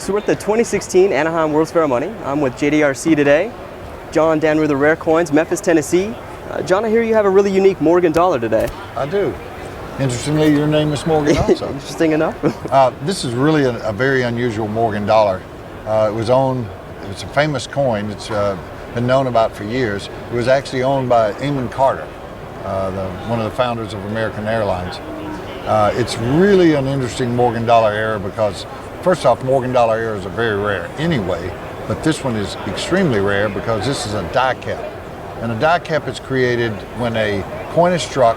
So we're at the 2016 Anaheim World's Fair of Money. I'm with JDRC today. John Dannreuther Rare Coins, Memphis, Tennessee. John, I hear you have a really unique Morgan dollar today. I do. Interestingly, your name is Morgan also. Interesting enough. This is really a very unusual Morgan dollar. It's a famous coin. It's been known about for years. It was actually owned by Amon Carter, one of the founders of American Airlines. It's really an interesting Morgan dollar era because, first off, Morgan dollar eras are very rare anyway, but this one is extremely rare because this is a die cap. And a die cap is created when a coin is struck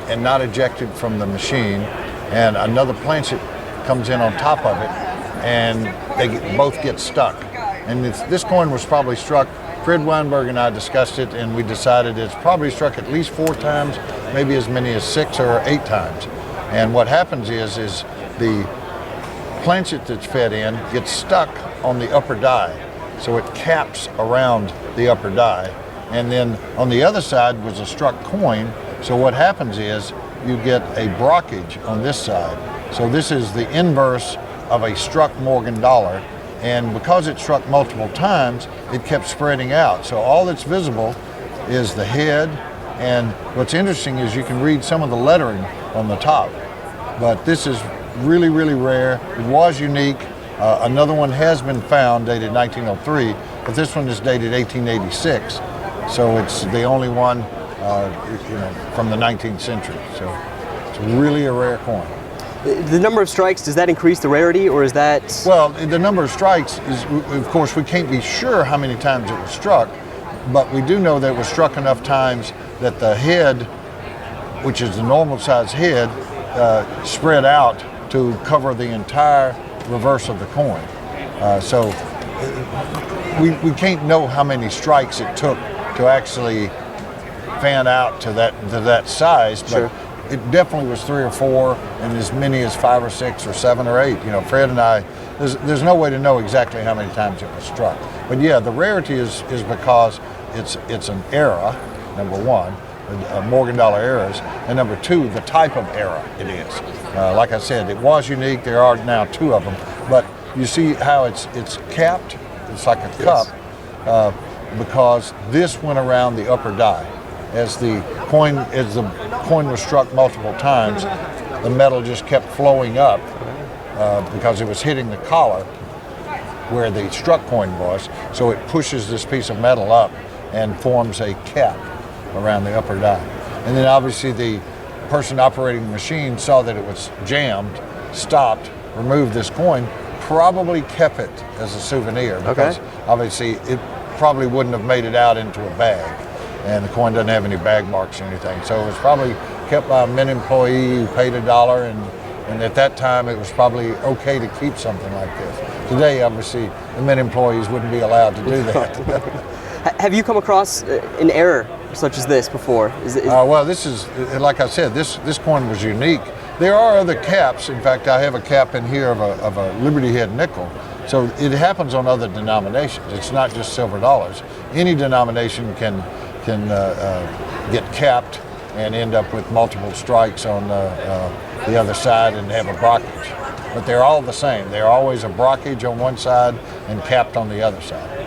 and not ejected from the machine, and another planchet comes in on top of it, and they both get stuck. And this coin was probably struck, Fred Weinberg and I discussed it, and we decided it's probably struck at least 4 times, maybe as many as 6 or 8 times. And what happens is the planchet that's fed in gets stuck on the upper die, so it caps around the upper die. And then on the other side was a struck coin, so what happens is you get a brockage on this side. So this is the inverse of a struck Morgan dollar, and because it struck multiple times, it kept spreading out. So all that's visible is the head, and what's interesting is you can read some of the lettering on the top. But this is really, really rare. It was unique. Another one has been found dated 1903, but this one is dated 1886. So it's the only one from the 19th century. So it's really a rare coin. The number of strikes, does that increase the rarity, or is that? Well, the number of strikes is, of course, we can't be sure how many times it was struck, but we do know that it was struck enough times that the head, which is the normal size head, spread out to cover the entire reverse of the coin. So we can't know how many strikes it took to actually fan out to that size, but sure. It definitely was 3 or 4, and as many as 5 or 6 or 7 or 8. You know, Fred and I, there's no way to know exactly how many times it was struck. But yeah, the rarity is because it's an era, number one, Morgan dollar eras, and number 2, the type of era it is. Like I said, it was unique. There are now 2 of them, but you see how it's capped. It's like a cup. Yes. Because this went around the upper die. As the coin was struck multiple times, the metal just kept flowing up because it was hitting the collar where the struck coin was. So it pushes this piece of metal up and forms a cap around the upper die. And then obviously the person operating the machine saw that it was jammed, stopped, removed this coin, probably kept it as a souvenir because obviously it probably wouldn't have made it out into a bag, and the coin doesn't have any bag marks or anything. So it was probably kept by a Mint employee who paid $1, and at that time it was probably okay to keep something like this. Today, obviously, the Mint employees wouldn't be allowed to do that. Have you come across an error such as this before? Well, this is, like I said, this coin was unique. There are other caps. In fact, I have a cap in here of a Liberty Head nickel. So it happens on other denominations. It's not just silver dollars. Any denomination can get capped and end up with multiple strikes on the other side and have a brockage. But they're all the same. They're always a brockage on one side and capped on the other side.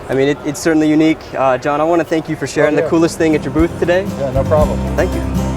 I mean, it's certainly unique. John, I want to thank you for sharing the coolest thing at your booth today. Yeah, no problem. Thank you.